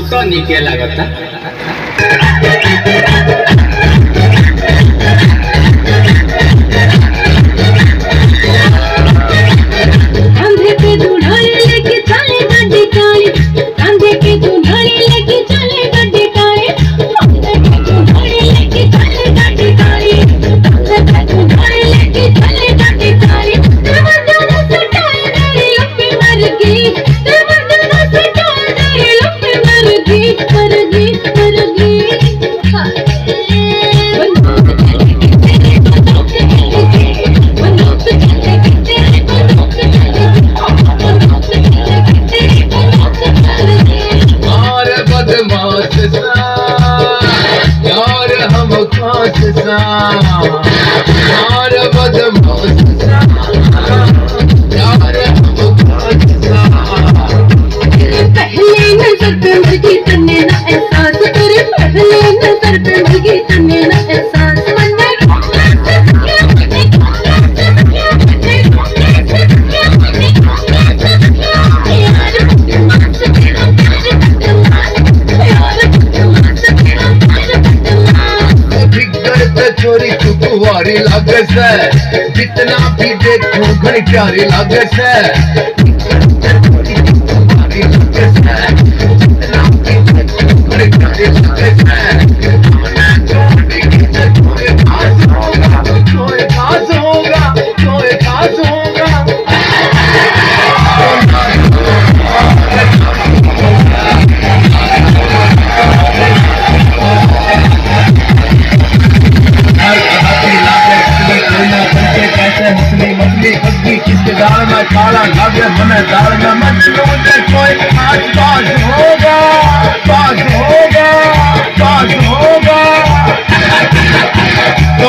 तो निके लगता। अंधे के दुल्हन लेके चले गड्डी काले, अंधे के दुल्हन लेके चले गड्डी काले, अंधे के दुल्हन लेके चले गड्डी काले, अंधे के दुल्हन लेके चले गड्डी काले। दरवाजा सटाए मेरी लपे मर गई, दरवाजा सटाए मेरी लपे मर गई, मर गई, मर गई। यार हम खास सा यार बदमाश सा यार हम खास सा। पहले नजर पे मुझे तन्ने ना एहसास, तेरे पहले नजर पे मुझे तन्ने ना एहसास। छोरी कुकुवारी लागे से, जितना भी देखो घनी प्यारी लागे से। छोरी कुकुवारी लागे से, जितना भी देखो घनी प्यारी लागे से। हमने छोड़ी की कोई खास होगा, कोई खास होगा, कोई खास होगा। किसके दाल में काला लागे मने दाल में मछली मुझे कोई खास बात होगा, बात होगा, बात होगा। तो